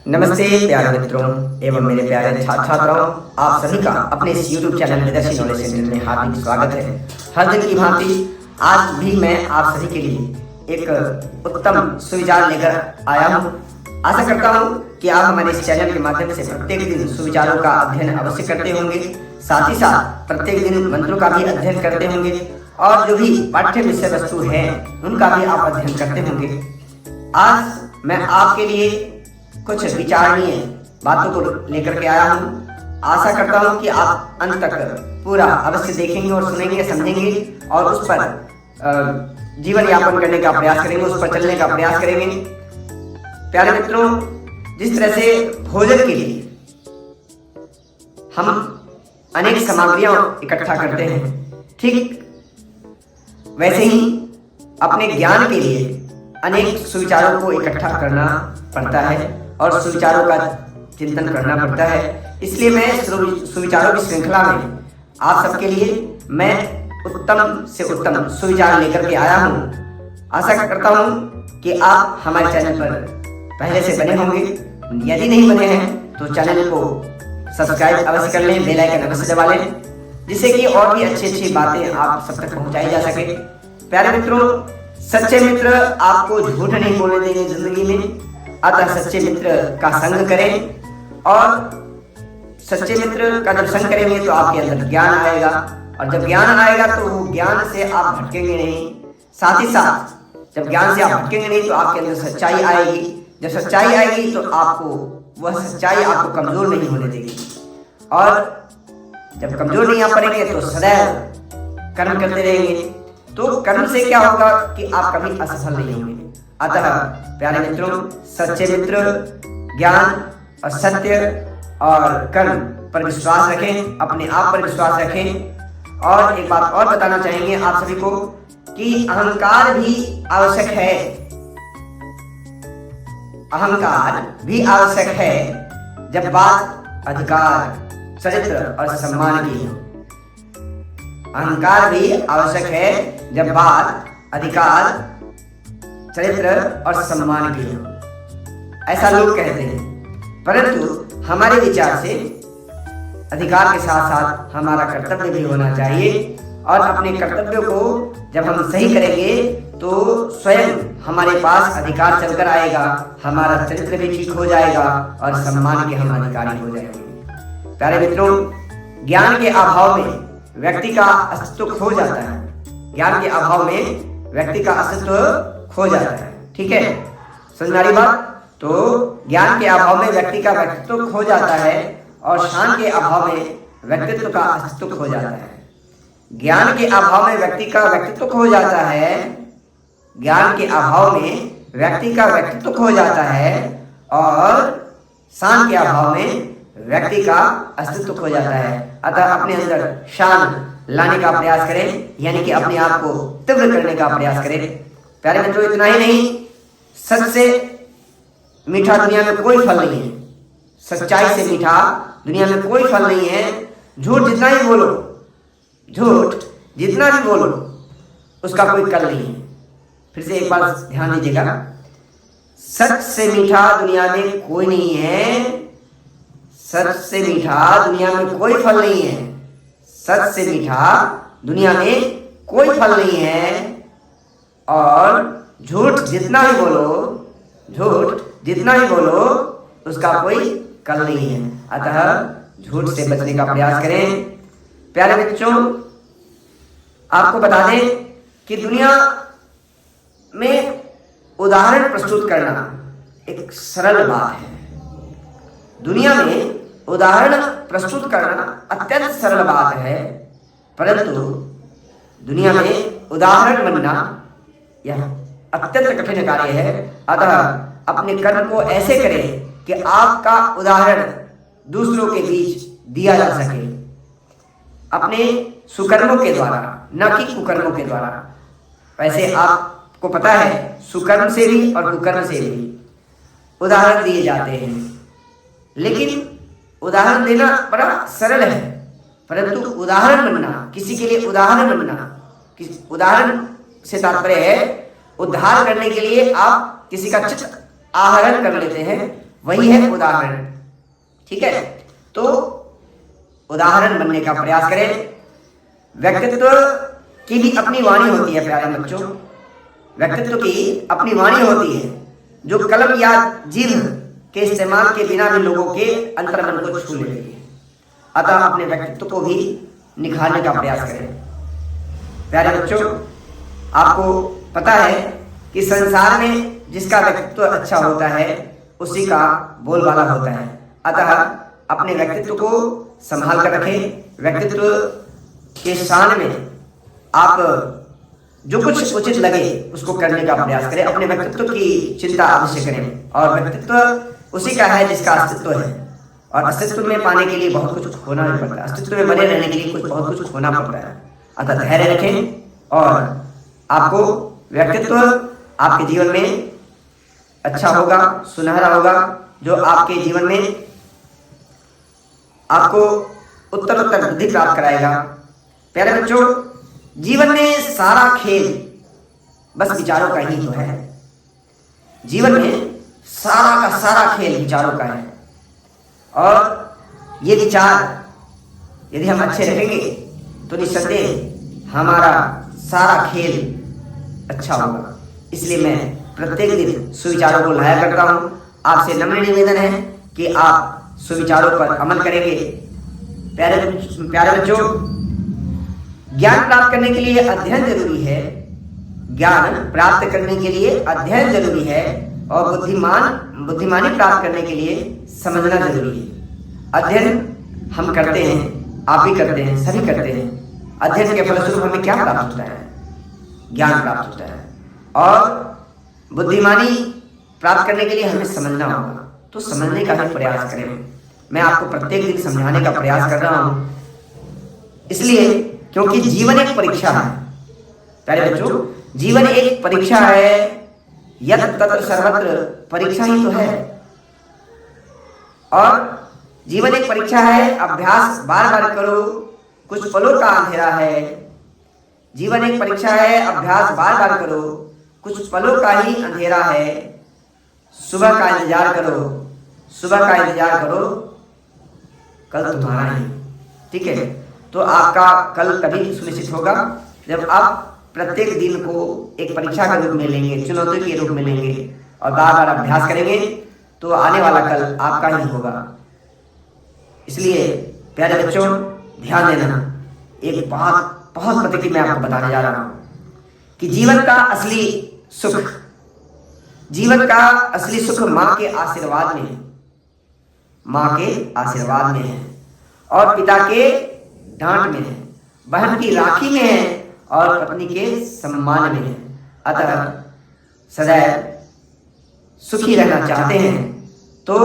नमस्ते प्यारे मित्रों एवं मेरे प्यारे छात्र छात्राओं, आप सभी का अपने इस YouTube चैनल विदर्शी नॉलेज सेंटर में हार्दिक स्वागत है। हर दिन की भांति आज भी मैं आप सभी के लिए एक उत्तम सुविचार लेकर आया हूँ। आशा करता हूँ कि आप हमारे इस चैनल के माध्यम से प्रत्येक दिन सुविचारों का अध्ययन अवश्य करते होंगे, साथ ही साथ प्रत्येक दिन मंत्रों का भी अध्ययन करते होंगे और जो भी पाठ्य विषय वस्तु है उनका भी आप अध्ययन करते होंगे। आज मैं आपके लिए कुछ विचारणीय बातों को लेकर के आया हूँ। आशा करता हूँ कि आप अंत तक पूरा अवश्य देखेंगे और सुनेंगे, समझेंगे और उस पर जीवन यापन करने का प्रयास करेंगे, उस पर चलने का प्रयास करेंगे। प्यारे मित्रों, जिस तरह से भोजन के लिए हम अनेक सामग्रियां इकट्ठा करते हैं, ठीक वैसे ही अपने ज्ञान के लिए अनेक सुविचारों को इकट्ठा करना पड़ता है और सुविचारों का चिंतन करना पड़ता है। इसलिए मैं सुविचारों की श्रृंखला में आप सबके लिए मैं उत्तम से उत्तम सुविचार लेकर के आया हूँ। आशा करता हूँ कि आप हमारे चैनल पर पहले से बने होंगे। यदि नहीं बने हैं तो चैनल को सब्सक्राइब अवश्य कर लें, बेल आइकन अवश्य दबा लें, जिससे कि और भी अच्छी अच्छी बातें आप सब तक पहुँचाई जा सके। प्यारे मित्रों, सच्चे मित्र आपको झूठ नहीं बोलने देंगे जिंदगी में, अतः सच्चे मित्र का संग करें और सच्चे मित्र का जब संग करेंगे तो आपके अंदर ज्ञान आएगा और जब ज्ञान आएगा तो वो ज्ञान से आप भटकेंगे नहीं। साथ ही साथ जब ज्ञान से आप भटकेंगे नहीं तो आपके अंदर सच्चाई आएगी। जब सच्चाई आएगी तो आपको वह सच्चाई आपको कमजोर नहीं होने देगी और जब कमजोर नहीं आप पड़ेंगे तो सदैव कर्म करते रहेंगे। तो कर्म से क्या होगा कि आप कभी असफल नहीं होंगे। अतः प्यारे मित्रों, सच्चे मित्र ज्ञान और सत्य और कर्म पर विश्वास रखें, अपने आप पर विश्वास रखें। और एक बात और बताना चाहेंगे आप सभी को कि अहंकार भी आवश्यक है। अहंकार भी आवश्यक है जब बात अधिकार, चरित्र और सम्मान की हो। अहंकार भी आवश्यक है जब बात अधिकार, चरित्र और सम्मान की हो। ऐसा लोग कहते हैं, परंतु हमारे विचार से अधिकार के साथ साथ हमारा कर्तव्य भी होना चाहिए और अपने कर्तव्यों को जब हम सही करेंगे तो स्वयं हमारे पास अधिकार चलकर आएगा, हमारा चरित्र भी ठीक हो जाएगा और सम्मान के हम अधिकारी हो जाएंगे। प्यारे मित्रों, ज्ञान के अभाव में व्यक्ति का अस्तित्व खो जाता है। ज्ञान के अभाव में व्यक्ति का अस्तित्व खो जाता है। ठीक है, समझ में आ रही बात? तो ज्ञान के अभाव में व्यक्ति का व्यक्तित्व खो जाता है और शान के अभाव में व्यक्तित्व का अस्तित्व खो जाता है। ज्ञान के अभाव में व्यक्ति का व्यक्तित्व खो जाता है, ज्ञान के अभाव में व्यक्ति का व्यक्तित्व खो जाता है और शान के अभाव में व्यक्ति का अस्तित्व खो जाता है। अतः अपने अंदर शान लाने का प्रयास करें, यानी कि अपने आप को तीव्र करने का प्रयास करें। प्यारे मित्रों, इतना ही नहीं, सच से मीठा दुनिया में कोई फल नहीं है। सच्चाई से मीठा दुनिया में कोई फल नहीं है। झूठ जितना ही बोलो, झूठ जितना भी बोलो, उसका कोई कल नहीं है। फिर से एक बार ध्यान दीजिएगा, सच से मीठा दुनिया में कोई नहीं है। सच से मीठा दुनिया में कोई फल नहीं है। सच से मीठा दुनिया में कोई फल नहीं है और झूठ जितना ही बोलो, झूठ जितना ही बोलो, उसका कोई कल नहीं है। अतः झूठ से बचने का प्रयास करें। प्यारे बच्चों, आपको बता दें कि दुनिया में उदाहरण प्रस्तुत करना एक सरल बात है। दुनिया में उदाहरण प्रस्तुत करना अत्यंत सरल बात है, परंतु दुनिया में उदाहरण बनना यह अत्यंत कठिन कार्य है। अतः अपने कर्म को ऐसे करें कि आपका उदाहरण दूसरों के बीच दिया जा सके, अपने सुकर्मों के द्वारा, न कि कुकर्मों के द्वारा। वैसे आपको पता है, सुकर्म से भी और कुकर्म से भी उदाहरण दिए जाते हैं, लेकिन उदाहरण देना बड़ा सरल है, परंतु उदाहरण बनना, किसी के लिए उदाहरण बनना, उदाहरण से तात्पर्य है उद्धार करने के लिए आप किसी का चित्त आहरण कर लेते हैं, वही है उदाहरण। ठीक है, तो उदाहरण बनने का प्रयास करें। व्यक्तित्व की भी अपनी वाणी होती है प्यारे बच्चों, व्यक्तित्व की अपनी वाणी होती है जो कलम या जीभ के इस्तेमाल के बिना भी लोगों के अंतर्मन को छू लेती है। अतः अपने व्यक्तित्व को भी निखारने का प्रयास करें। प्यारे बच्चों, आपको पता है कि संसार में जिसका व्यक्तित्व अच्छा होता है उसी का बोलबाला होता है। अतः अपने व्यक्तित्व को संभाल कर रखें। व्यक्तित्व के शान में आप जो कुछ उचित लगे उसको करने का प्रयास करें। अपने व्यक्तित्व की चिंता अवश्य करें, और व्यक्तित्व उसी का है जिसका अस्तित्व है, और अस्तित्व में पाने के लिए बहुत कुछ खोना नहीं पड़ता, अस्तित्व में बने रहने के लिए बहुत कुछ खोना पड़ता है। अतः धैर्य रखें और आपको व्यक्तित्व आपके जीवन में अच्छा होगा, सुनहरा होगा, जो आपके जीवन में आपको उत्तर वृद्धि प्राप्त कराएगा। प्यारे बच्चों, जीवन में सारा खेल बस विचारों का ही तो है। जीवन में सारा का सारा खेल विचारों का है, और ये विचार यदि हम अच्छे रखेंगे तो निस्संदेह हमारा सारा खेल अच्छा होगा। इसलिए मैं प्रत्येक दिन सुविचारों को लाया करता हूँ। आपसे नम्र निवेदन है कि आप सुविचारों पर अमल करेंगे। प्यारे बच्चों, ज्ञान प्राप्त करने के लिए अध्ययन जरूरी है, ज्ञान प्राप्त करने के लिए अध्ययन जरूरी है, और बुद्धिमानी प्राप्त करने के लिए समझना जरूरी है। अध्ययन हम करते हैं, आप भी करते हैं, सभी करते हैं। अध्ययन के फलस्वरूप हमें क्या प्राप्त होता है? ज्ञान प्राप्त होता है, और बुद्धिमानी प्राप्त करने के लिए हमें समझना होगा। तो समझने का भी प्रयास करें। मैं आपको प्रत्येक दिन समझाने का प्रयास कर रहा हूं, इसलिए क्योंकि जीवन एक परीक्षा है। प्यारे बच्चों, जीवन एक परीक्षा है, यत् तत्र सर्वत्र परीक्षा ही तो है। और जीवन एक परीक्षा है, अभ्यास बार बार करो, कुछ पलों का अंधेरा है। जीवन एक परीक्षा है, अभ्यास बार बार करो, कुछ पलों का ही अंधेरा है। सुबह का इंतजार करो, सुबह का इंतजार करो, कल तुम्हारा ही। ठीक है, तो आपका कल कभी सुनिश्चित होगा जब आप प्रत्येक दिन को एक परीक्षा के रूप में लेंगे, चुनौती के रूप में लेंगे, और बार बार अभ्यास करेंगे, तो आने वाला कल आपका ही होगा। इसलिए प्यारे बच्चों, ध्यान देना। एक बात बहुत प्रतिक्रिया मैं आपको बताने जा रहा हूं कि जीवन का असली सुख, जीवन का असली सुख माँ के आशीर्वाद में है, माँ के आशीर्वाद में है, और पिता के डांट में है, बहन की राखी में है, और पत्नी के सम्मान में है। अतः सदैव सुखी रहना चाहते हैं तो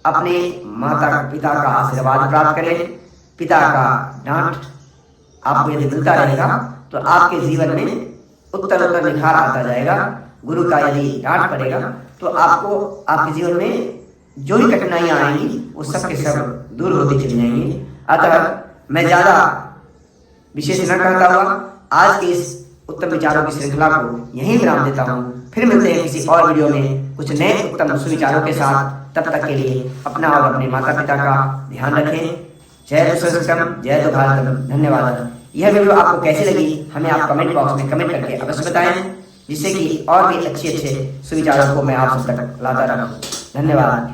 अपने माता पिता का आशीर्वाद प्राप्त करें। पिता का डांट आपको यदि मिलता रहेगा तो आपके जीवन में उत्तर निखार आता जाएगा। गुरु का यदि डांट पड़ेगा तो आपको आपके जीवन में जो भी कठिनाइयां आएंगी वो सब के सब दूर होती चली जाएंगी। अतः मैं ज्यादा विशेष न करता हुआ आज के इस उत्तम विचारों की श्रृंखला को यहीं विराम देता हूँ। फिर मिलते हैं किसी और वीडियो में कुछ नए उत्तम सुविचारों के साथ। तब तक के लिए अपना और अपने माता पिता का ध्यान रखें। जय तो संस्कृतम, जय तो भारतम। धन्यवाद। यह वीडियो आपको कैसी लगी हमें आप कमेंट बॉक्स में कमेंट करके अवश्य बताएं, जिससे कि और भी अच्छे सुविचारों को मैं आप सब तक लाता रहूं। धन्यवाद।